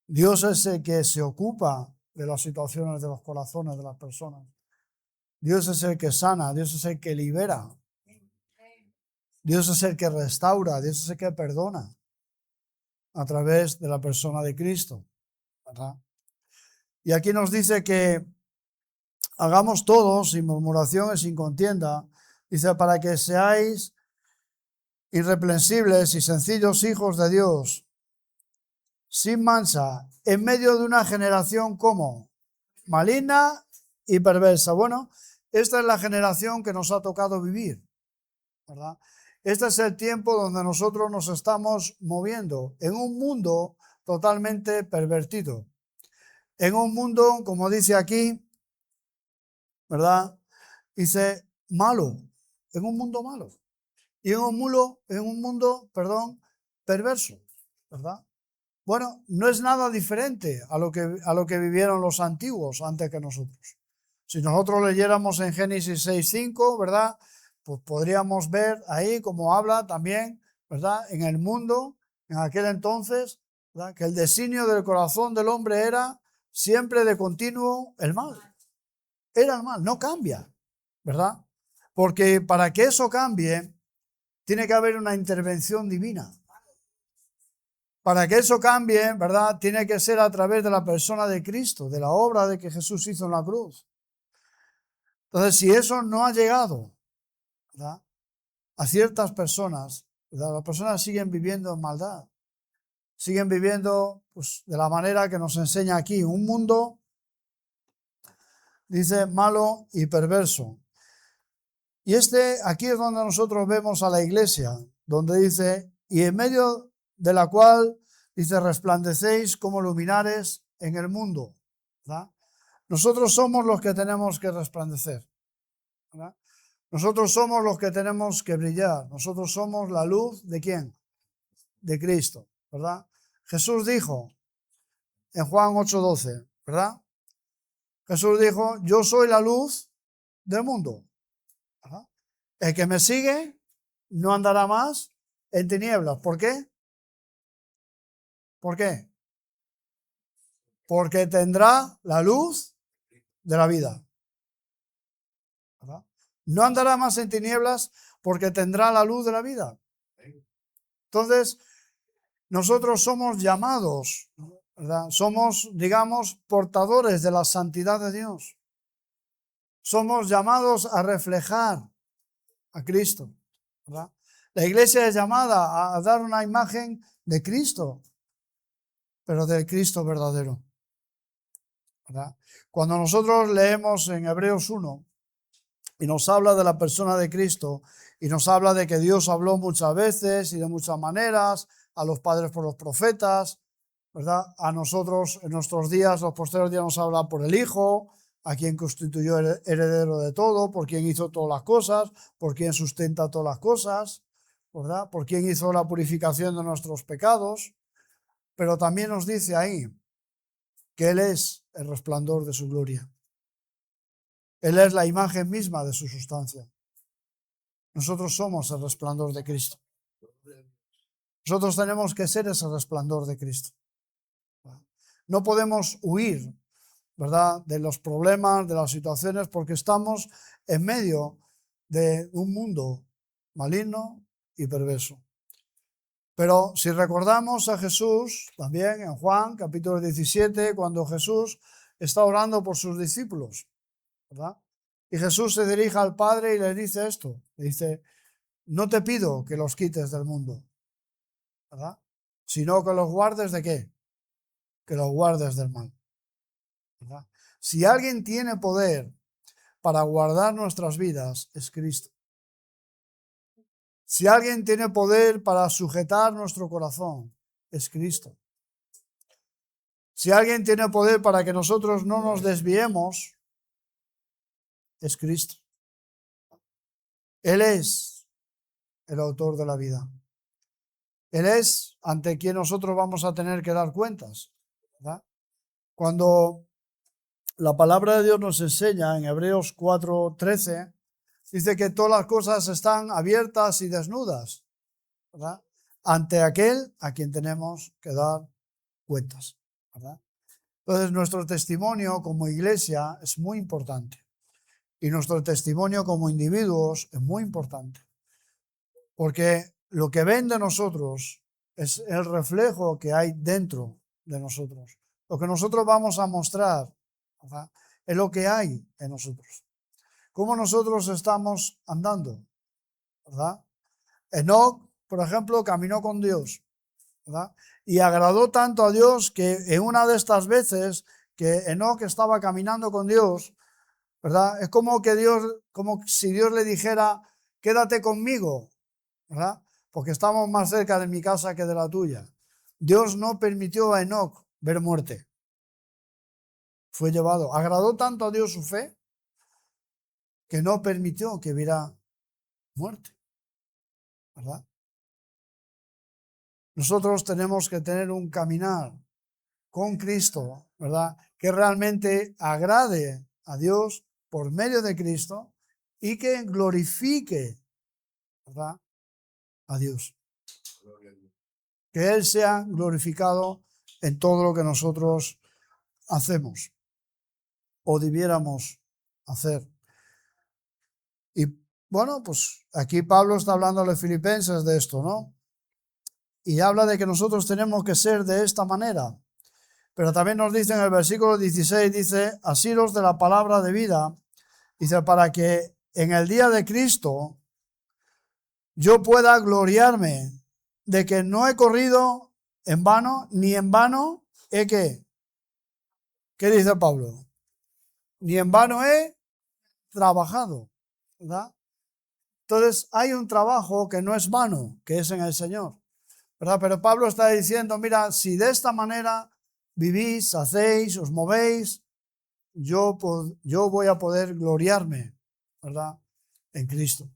Dios es el que se ocupa de las situaciones de los corazones de las personas. Dios es el que sana, Dios es el que libera. Dios es el que restaura, Dios es el que perdona a través de la persona de Cristo, ¿verdad? Y aquí nos dice que hagamos todo sin murmuración y sin contienda. Dice, para que seáis irreprensibles y sencillos hijos de Dios, sin mancha, en medio de una generación como maligna y perversa. Bueno, esta es la generación que nos ha tocado vivir, ¿verdad? Este es el tiempo donde nosotros nos estamos moviendo en un mundo totalmente pervertido. En un mundo, como dice aquí, ¿verdad? Dice malo, en un mundo malo. Y en un mundo, perverso, ¿verdad? Bueno, no es nada diferente a lo que vivieron los antiguos antes que nosotros. Si nosotros leyéramos en Génesis 6:5, ¿verdad? Pues podríamos ver ahí como habla también, ¿verdad? En el mundo, en aquel entonces, ¿verdad? Que el designio del corazón del hombre era siempre de continuo el mal. Era el mal, no cambia, ¿verdad? Porque para que eso cambie, tiene que haber una intervención divina. Para que eso cambie, ¿verdad? Tiene que ser a través de la persona de Cristo, de la obra de que Jesús hizo en la cruz. Entonces, si eso no ha llegado, ¿verdad? A ciertas personas, ¿verdad? Las personas siguen viviendo en maldad. Siguen viviendo pues, de la manera que nos enseña aquí. Un mundo, dice, malo y perverso. Y aquí es donde nosotros vemos a la iglesia, donde dice, y en medio de la cual, dice, resplandecéis como luminares en el mundo, ¿verdad? Nosotros somos los que tenemos que resplandecer, ¿verdad? Nosotros somos los que tenemos que brillar. Nosotros somos la luz ¿de quién? De Cristo, ¿verdad? Jesús dijo en Juan 8:12, ¿verdad? Jesús dijo, yo soy la luz del mundo, ¿verdad? El que me sigue no andará más en tinieblas. ¿Por qué? ¿Por qué? Porque tendrá la luz de la vida, ¿verdad? No andará más en tinieblas porque tendrá la luz de la vida. Entonces, nosotros somos llamados, ¿verdad? Somos, digamos, portadores de la santidad de Dios. Somos llamados a reflejar a Cristo, ¿verdad? La iglesia es llamada a dar una imagen de Cristo, pero del Cristo verdadero, ¿verdad? Cuando nosotros leemos en Hebreos 1 y nos habla de la persona de Cristo y nos habla de que Dios habló muchas veces y de muchas maneras a los padres por los profetas, ¿verdad? A nosotros en nuestros días, los posteriores días, nos habla por el Hijo, a quien constituyó heredero de todo, por quien hizo todas las cosas, por quien sustenta todas las cosas, ¿verdad? Por quien hizo la purificación de nuestros pecados. Pero también nos dice ahí que Él es el resplandor de su gloria. Él es la imagen misma de su sustancia. Nosotros somos el resplandor de Cristo. Nosotros tenemos que ser ese resplandor de Cristo. No podemos huir, ¿verdad?, de los problemas, de las situaciones, porque estamos en medio de un mundo maligno y perverso. Pero si recordamos a Jesús, también en Juan, capítulo 17, cuando Jesús está orando por sus discípulos, ¿verdad? Y Jesús se dirige al Padre y le dice esto, le dice, no te pido que los quites del mundo, ¿verdad?, sino que los guardes ¿de qué? Que los guardes del mal, ¿verdad? Si alguien tiene poder para guardar nuestras vidas, es Cristo. Si alguien tiene poder para sujetar nuestro corazón, es Cristo. Si alguien tiene poder para que nosotros no nos desviemos, es Cristo. Él es el autor de la vida. Él es ante quien nosotros vamos a tener que dar cuentas, ¿verdad? Cuando la palabra de Dios nos enseña en Hebreos 4:13, dice que todas las cosas están abiertas y desnudas, ¿verdad?, ante aquel a quien tenemos que dar cuentas, ¿verdad? Entonces nuestro testimonio como iglesia es muy importante y nuestro testimonio como individuos es muy importante, porque lo que ven de nosotros es el reflejo que hay dentro de nosotros. Lo que nosotros vamos a mostrar, ¿verdad?, es lo que hay en nosotros. Cómo nosotros estamos andando, ¿verdad? Enoc, por ejemplo, caminó con Dios, ¿verdad? Y agradó tanto a Dios que en una de estas veces que Enoc estaba caminando con Dios, ¿verdad?, es como que Dios, como si Dios le dijera, quédate conmigo, ¿verdad?, porque estamos más cerca de mi casa que de la tuya. Dios no permitió a Enoc ver muerte. Fue llevado. Agradó tanto a Dios su fe que no permitió que viera muerte, ¿verdad? Nosotros tenemos que tener un caminar con Cristo, ¿verdad?, que realmente agrade a Dios por medio de Cristo y que glorifique, ¿verdad?, a Dios. Que Él sea glorificado en todo lo que nosotros hacemos o debiéramos hacer. Y bueno, pues aquí Pablo está hablando a los filipenses de esto, ¿no? Y habla de que nosotros tenemos que ser de esta manera. Pero también nos dice en el versículo 16, dice, asiros de la palabra de vida, dice, para que en el día de Cristo yo pueda gloriarme de que no he corrido en vano, ni en vano he que. ¿Qué dice Pablo? Ni en vano he trabajado, ¿verdad? Entonces hay un trabajo que no es vano, que es en el Señor, ¿verdad? Pero Pablo está diciendo, mira, si de esta manera vivís, hacéis, os movéis, yo voy a poder gloriarme, ¿verdad?, en Cristo,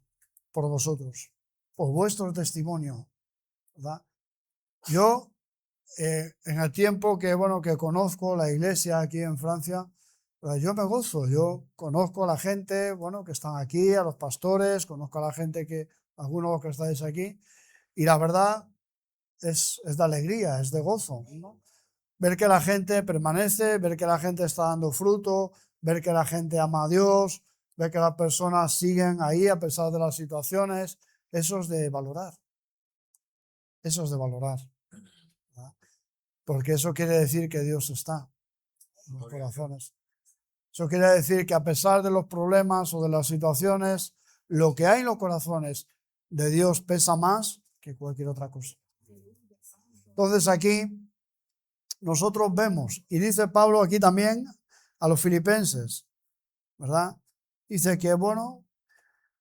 por vosotros, por vuestro testimonio, ¿verdad? Yo, en el tiempo que, bueno, que conozco la iglesia aquí en Francia, yo me gozo, yo conozco a la gente, bueno, que están aquí, a los pastores, conozco a la gente que, algunos que estáis aquí, y la verdad es de alegría, es de gozo, ¿no? Ver que la gente permanece, ver que la gente está dando fruto, ver que la gente ama a Dios, ver que las personas siguen ahí a pesar de las situaciones, eso es de valorar. Eso es de valorar, ¿verdad? Porque eso quiere decir que Dios está en los corazones. Eso quiere decir que a pesar de los problemas o de las situaciones, lo que hay en los corazones de Dios pesa más que cualquier otra cosa. Entonces aquí nosotros vemos, y dice Pablo aquí también a los filipenses, ¿verdad? Dice que, bueno,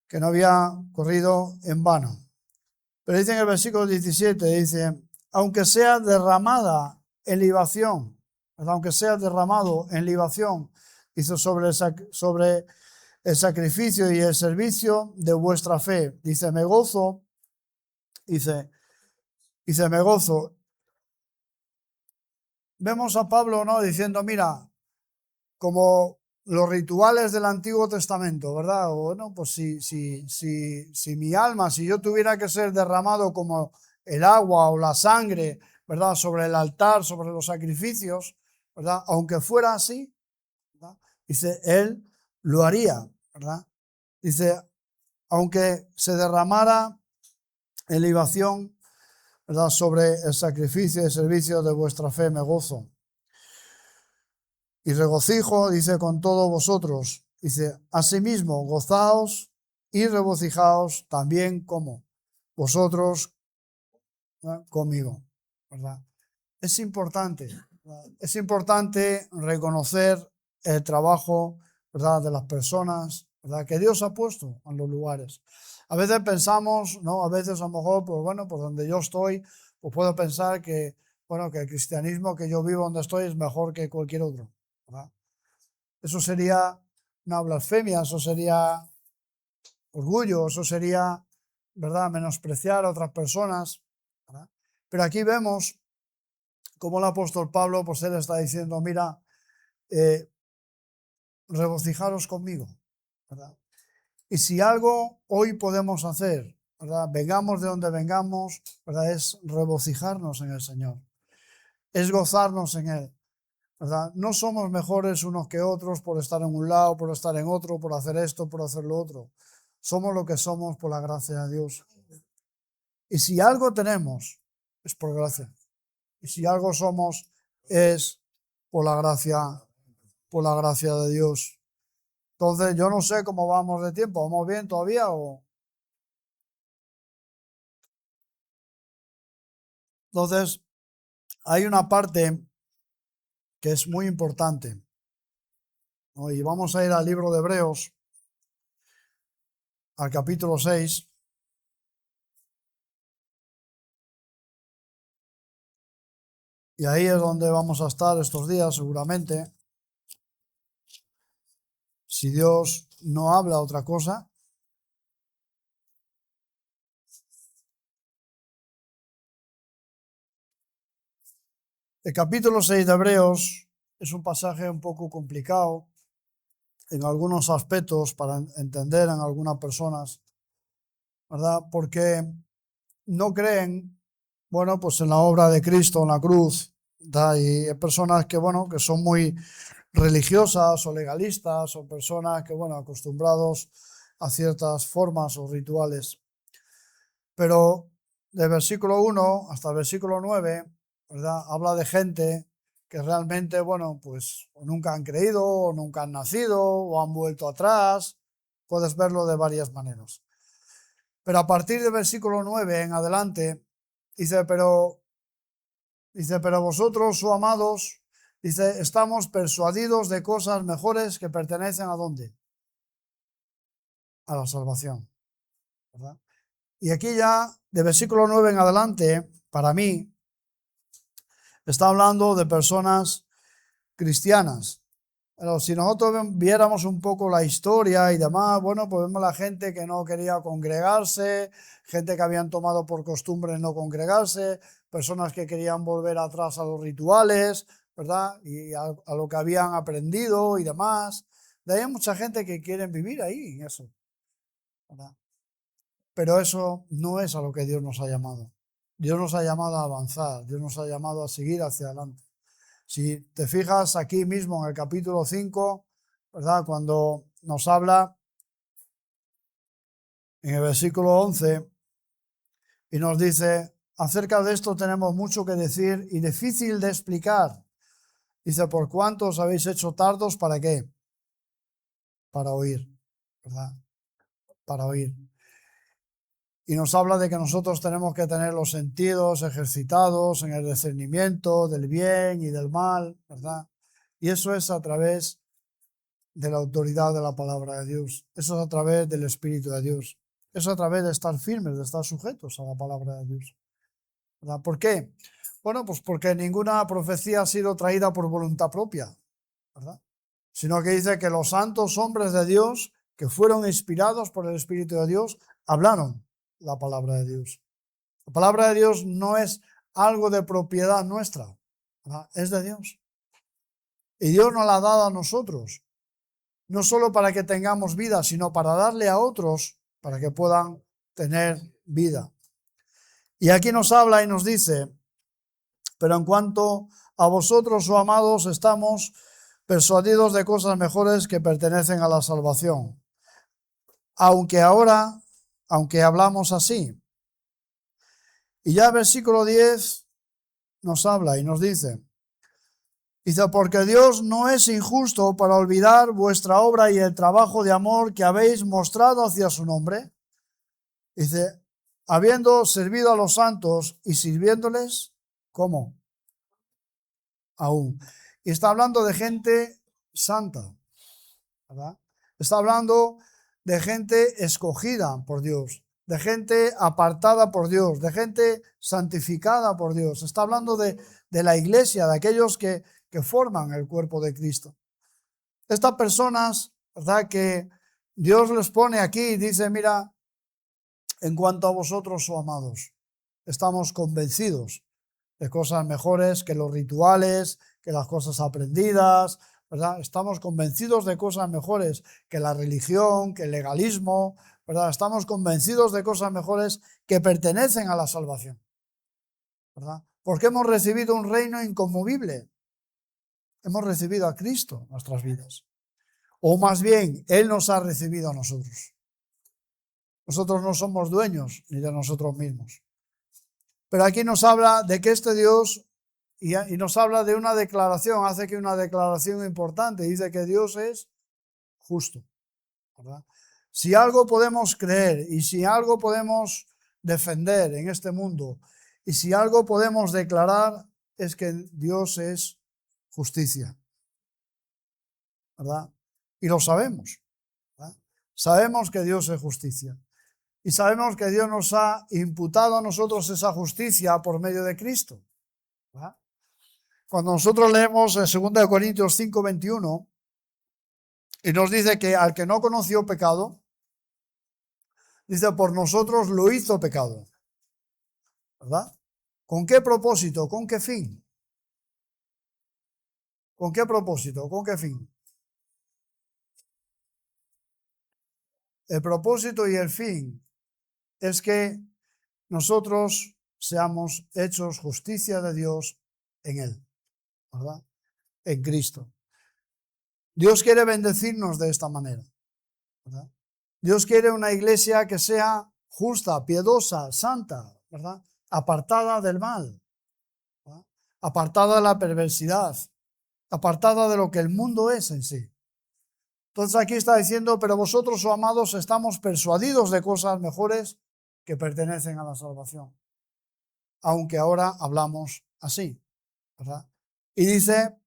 que no había corrido en vano. Pero dice en el versículo 17, dice, aunque sea derramada en libación, ¿verdad? Aunque sea derramado en libación, dice sobre el sacrificio y el servicio de vuestra fe. Dice, me gozo, dice, me gozo. Vemos a Pablo, ¿no? Diciendo, mira, como los rituales del Antiguo Testamento, ¿verdad? O bueno, pues si mi alma, si yo tuviera que ser derramado como el agua o la sangre, ¿verdad? Sobre el altar, sobre los sacrificios, ¿verdad? Aunque fuera así, ¿verdad? Dice, él lo haría, ¿verdad? Dice, aunque se derramara en libación, ¿verdad? Sobre el sacrificio y el servicio de vuestra fe, me gozo. Y regocijo, dice, con todos vosotros. Dice, asimismo, gozaos y regocijaos también como vosotros, ¿verdad? Conmigo, ¿verdad? Es importante, ¿verdad? Es importante reconocer el trabajo, ¿verdad? De las personas, ¿verdad? Que Dios ha puesto en los lugares. A veces pensamos, ¿no? A veces a lo mejor, pues bueno, por donde yo estoy, pues puedo pensar que, bueno, que el cristianismo que yo vivo donde estoy es mejor que cualquier otro, ¿verdad? Eso sería una blasfemia, eso sería orgullo, eso sería, ¿verdad?, menospreciar a otras personas, ¿verdad? Pero aquí vemos cómo el apóstol Pablo, pues él está diciendo, mira, regocijaros conmigo, ¿verdad? Y si algo hoy podemos hacer, ¿verdad?, vengamos de donde vengamos, ¿verdad?, es regocijarnos en el Señor, es gozarnos en Él, ¿verdad? No somos mejores unos que otros por estar en un lado, por estar en otro, por hacer esto, por hacer lo otro. Somos lo que somos por la gracia de Dios. Y si algo tenemos, es por gracia. Y si algo somos, es por la gracia de Dios. Entonces, yo no sé cómo vamos de tiempo. ¿Vamos bien todavía o...? Entonces, hay una parte que es muy importante, ¿no? Y vamos a ir al libro de Hebreos, al capítulo 6. Y ahí es donde vamos a estar estos días, seguramente. Si Dios no habla otra cosa. El capítulo 6 de Hebreos es un pasaje un poco complicado en algunos aspectos para entender en algunas personas, ¿verdad? Porque no creen, bueno, pues en la obra de Cristo en la cruz, ¿verdad? Y hay personas que, bueno, que son muy religiosas o legalistas o personas que, bueno, acostumbrados a ciertas formas o rituales. Pero del versículo 1 hasta el versículo 9, ¿verdad?, habla de gente que realmente, bueno, pues o nunca han creído, o nunca han nacido, o han vuelto atrás. Puedes verlo de varias maneras. Pero a partir del versículo 9 en adelante, dice, pero vosotros, oh amados, dice, estamos persuadidos de cosas mejores que pertenecen ¿a dónde? A la salvación, ¿verdad? Y aquí ya, de versículo 9 en adelante, para mí, está hablando de personas cristianas. Pero si nosotros viéramos un poco la historia y demás, bueno, pues vemos la gente que no quería congregarse, gente que habían tomado por costumbre no congregarse, personas que querían volver atrás a los rituales, ¿verdad? Y a lo que habían aprendido y demás. De ahí hay mucha gente que quiere vivir ahí en eso, ¿verdad? Pero eso no es a lo que Dios nos ha llamado. Dios nos ha llamado a avanzar, Dios nos ha llamado a seguir hacia adelante. Si te fijas aquí mismo en el capítulo 5, ¿verdad?, cuando nos habla en el versículo 11 y nos dice, acerca de esto tenemos mucho que decir y difícil de explicar. Dice, por cuánto os habéis hecho tardos, ¿para qué? Para oír, ¿verdad? Para oír. y nos habla de que nosotros tenemos que tener los sentidos ejercitados en el discernimiento del bien y del mal, ¿verdad? Y eso es a través de la autoridad de la palabra de Dios. Eso es a través del Espíritu de Dios. Eso es a través de estar firmes, de estar sujetos a la palabra de Dios, ¿verdad? ¿Por qué? Bueno, pues porque ninguna profecía ha sido traída por voluntad propia, ¿verdad? Sino que dice que los santos hombres de Dios que fueron inspirados por el Espíritu de Dios hablaron la palabra de Dios. La palabra de Dios no es algo de propiedad nuestra, ¿verdad? Es de Dios. Y Dios nos la ha dado a nosotros, no solo para que tengamos vida, sino para darle a otros para que puedan tener vida. Y aquí nos habla y nos dice, pero en cuanto a vosotros, oh amados, estamos persuadidos de cosas mejores que pertenecen a la salvación. Aunque hablamos así. Y ya el versículo 10 nos habla y nos dice, porque Dios no es injusto para olvidar vuestra obra y el trabajo de amor que habéis mostrado hacia su nombre. Dice, habiendo servido a los santos y sirviéndoles, ¿cómo? Aún. Y está hablando de gente santa, ¿verdad? Está hablando de gente escogida por Dios, de gente apartada por Dios, de gente santificada por Dios. Está hablando de la iglesia, de aquellos que forman el cuerpo de Cristo. Estas personas, ¿verdad?, que Dios les pone aquí y dice, mira, en cuanto a vosotros, oh amados, estamos convencidos de cosas mejores que los rituales, que las cosas aprendidas, ¿verdad? Estamos convencidos de cosas mejores que la religión, que el legalismo, ¿verdad? Estamos convencidos de cosas mejores que pertenecen a la salvación, ¿verdad? Porque hemos recibido un reino inconmovible. Hemos recibido a Cristo en nuestras vidas. O más bien, Él nos ha recibido a nosotros. Nosotros no somos dueños ni de nosotros mismos. Pero aquí nos habla de que este Dios, y nos habla de una declaración, hace que una declaración importante, dice que Dios es justo, ¿verdad? Si algo podemos creer y si algo podemos defender en este mundo y si algo podemos declarar es que Dios es justicia, ¿verdad? Y lo sabemos, ¿verdad? Sabemos que Dios es justicia. Y sabemos que Dios nos ha imputado a nosotros esa justicia por medio de Cristo, ¿verdad? Cuando nosotros leemos en 2 Corintios 5:21 y nos dice que al que no conoció pecado, dice por nosotros lo hizo pecado, ¿verdad? ¿Con qué propósito? ¿Con qué fin? ¿Con qué propósito? ¿Con qué fin? El propósito y el fin es que nosotros seamos hechos justicia de Dios en Él, ¿verdad? En Cristo. Dios quiere bendecirnos de esta manera, ¿verdad? Dios quiere una iglesia que sea justa, piedosa, santa, ¿verdad? Apartada del mal, ¿verdad? Apartada de la perversidad, apartada de lo que el mundo es en sí. Entonces aquí está diciendo, pero vosotros, oh amados, estamos persuadidos de cosas mejores que pertenecen a la salvación. Aunque ahora hablamos así, ¿verdad? Y dice,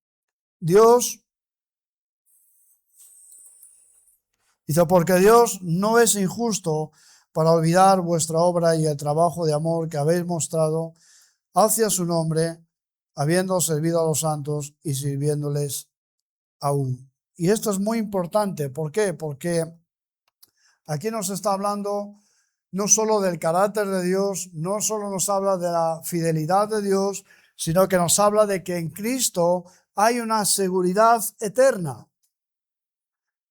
Dice, porque Dios no es injusto para olvidar vuestra obra y el trabajo de amor que habéis mostrado hacia su nombre, habiendo servido a los santos y sirviéndoles aún. Y esto es muy importante. ¿Por qué? Porque aquí nos está hablando no solo del carácter de Dios, no solo nos habla de la fidelidad de Dios, sino que nos habla de que en Cristo hay una seguridad eterna.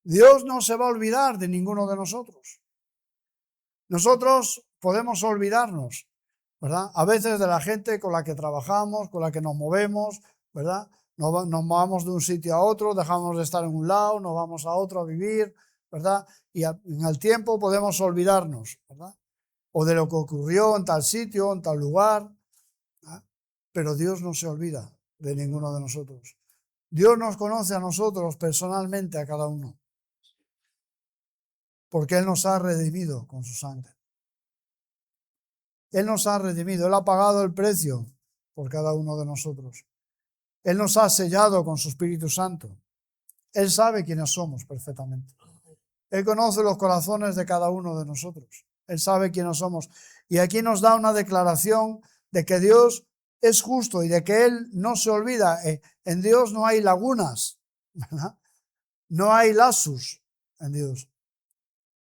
Dios no se va a olvidar de ninguno de nosotros. Nosotros podemos olvidarnos, ¿verdad? A veces de la gente con la que trabajamos, con la que nos movemos, ¿verdad? Nos movamos de un sitio a otro, dejamos de estar en un lado, nos vamos a otro a vivir, ¿verdad? Y en el tiempo podemos olvidarnos, ¿verdad? O de lo que ocurrió en tal sitio, en tal lugar, ¿verdad? Pero Dios no se olvida de ninguno de nosotros. Dios nos conoce a nosotros personalmente, a cada uno, porque Él nos ha redimido con su sangre. Él nos ha redimido, Él ha pagado el precio por cada uno de nosotros. Él nos ha sellado con su Espíritu Santo. Él sabe quiénes somos perfectamente. Él conoce los corazones de cada uno de nosotros. Él sabe quiénes somos. Y aquí nos da una declaración de que Dios es justo y de que Él no se olvida. En Dios no hay lagunas, ¿verdad? No hay lapsus en Dios.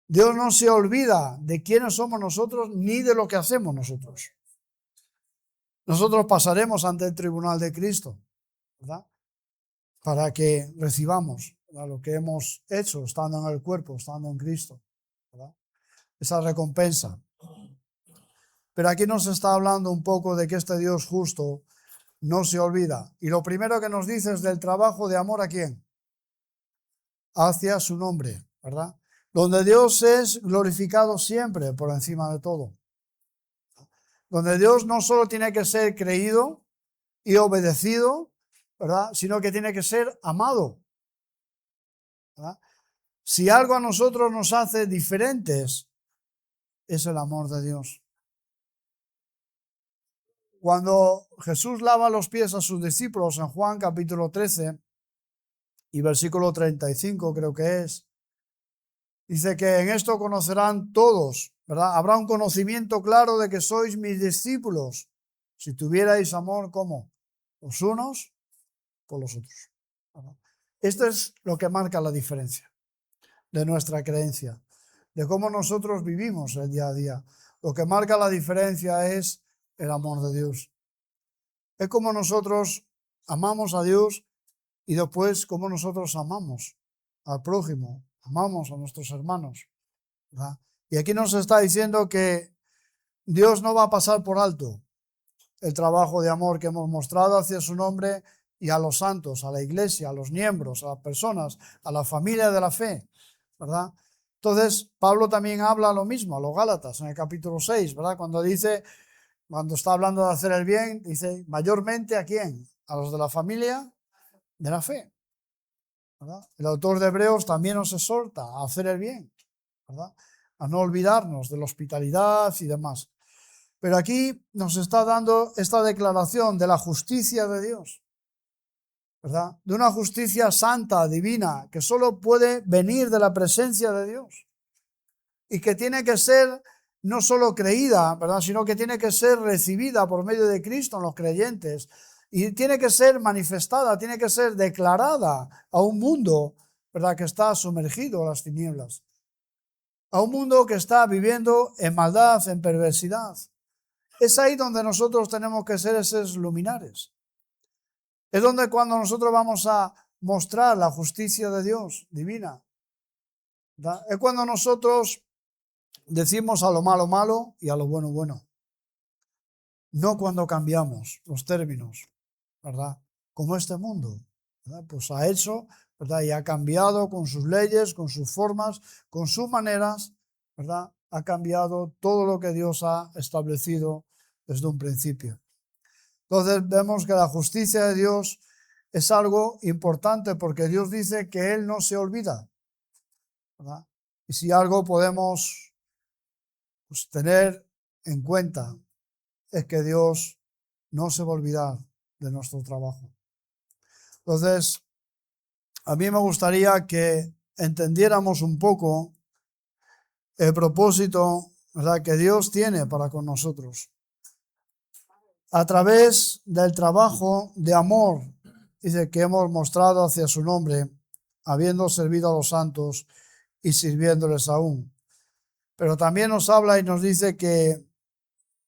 Dios no se olvida de quiénes somos nosotros ni de lo que hacemos nosotros. Nosotros pasaremos ante el tribunal de Cristo, ¿verdad? Para que recibamos, ¿verdad?, lo que hemos hecho estando en el cuerpo, estando en Cristo, ¿verdad? Esa recompensa. Pero aquí nos está hablando un poco de que este Dios justo no se olvida. Y lo primero que nos dice es del trabajo de amor, ¿a quién? Hacia su nombre, ¿verdad? Donde Dios es glorificado siempre por encima de todo. Donde Dios no solo tiene que ser creído y obedecido, ¿verdad?, sino que tiene que ser amado, ¿verdad? Si algo a nosotros nos hace diferentes, es el amor de Dios. Cuando Jesús lava los pies a sus discípulos en Juan capítulo 13 y versículo 35 creo que es, dice que en esto conocerán todos, ¿verdad? Habrá un conocimiento claro de que sois mis discípulos, si tuvierais amor, ¿cómo? Los unos por los otros, ¿verdad? Esto es lo que marca la diferencia de nuestra creencia, de cómo nosotros vivimos el día a día. Lo que marca la diferencia es el amor de Dios. Es como nosotros amamos a Dios y después como nosotros amamos al prójimo, amamos a nuestros hermanos, ¿verdad? Y aquí nos está diciendo que Dios no va a pasar por alto el trabajo de amor que hemos mostrado hacia su nombre y a los santos, a la iglesia, a los miembros, a las personas, a la familia de la fe, ¿verdad? Entonces, Pablo también habla lo mismo a los Gálatas en el capítulo 6, ¿verdad? Cuando está hablando de hacer el bien, dice, mayormente ¿a quién? A los de la familia de la fe, ¿verdad? El autor de Hebreos también nos exhorta a hacer el bien, ¿verdad?, a no olvidarnos de la hospitalidad y demás. Pero aquí nos está dando esta declaración de la justicia de Dios, ¿verdad?, de una justicia santa, divina, que solo puede venir de la presencia de Dios y que tiene que ser no solo creída, ¿verdad?, sino que tiene que ser recibida por medio de Cristo en los creyentes y tiene que ser manifestada, tiene que ser declarada a un mundo, ¿verdad?, que está sumergido en las tinieblas, a un mundo que está viviendo en maldad, en perversidad. Es ahí donde nosotros tenemos que ser esos luminares. Es donde cuando nosotros vamos a mostrar la justicia de Dios divina, ¿verdad?, es cuando nosotros decimos a lo malo malo y a lo bueno bueno. No cuando cambiamos los términos, ¿verdad?, como este mundo, ¿verdad?, pues ha hecho, ¿verdad?, y ha cambiado con sus leyes, con sus formas, con sus maneras, ¿verdad?, ha cambiado todo lo que Dios ha establecido desde un principio. Entonces vemos que la justicia de Dios es algo importante porque Dios dice que Él no se olvida, ¿verdad? Y si algo podemos, pues, tener en cuenta es que Dios no se va a olvidar de nuestro trabajo. Entonces, a mí me gustaría que entendiéramos un poco el propósito, ¿verdad?, que Dios tiene para con nosotros. A través del trabajo de amor, dice, que hemos mostrado hacia su nombre, habiendo servido a los santos y sirviéndoles aún. Pero también nos habla y nos dice que,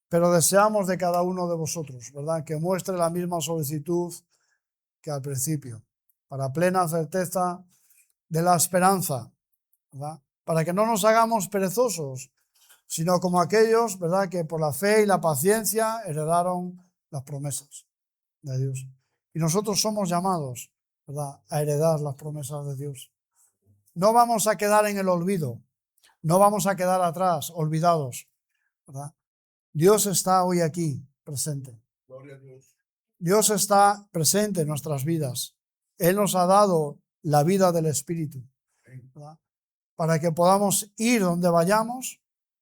pero deseamos de cada uno de vosotros, ¿verdad?, que muestre la misma solicitud que al principio, para plena certeza de la esperanza, ¿verdad?, para que no nos hagamos perezosos, sino como aquellos, ¿verdad?, que por la fe y la paciencia heredaron las promesas de Dios. Y nosotros somos llamados, ¿verdad?, a heredar las promesas de Dios. No vamos a quedar en el olvido, no vamos a quedar atrás, olvidados, ¿verdad? Dios está hoy aquí, presente. Gloria a Dios. Dios está presente en nuestras vidas. Él nos ha dado la vida del Espíritu, ¿verdad?, para que podamos ir donde vayamos,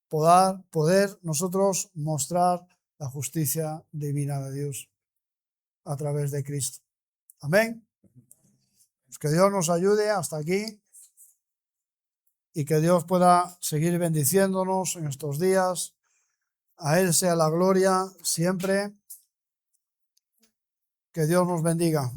poder nosotros mostrar la justicia divina de Dios a través de Cristo. Amén. Pues que Dios nos ayude hasta aquí y que Dios pueda seguir bendiciéndonos en estos días. A Él sea la gloria siempre. Que Dios nos bendiga.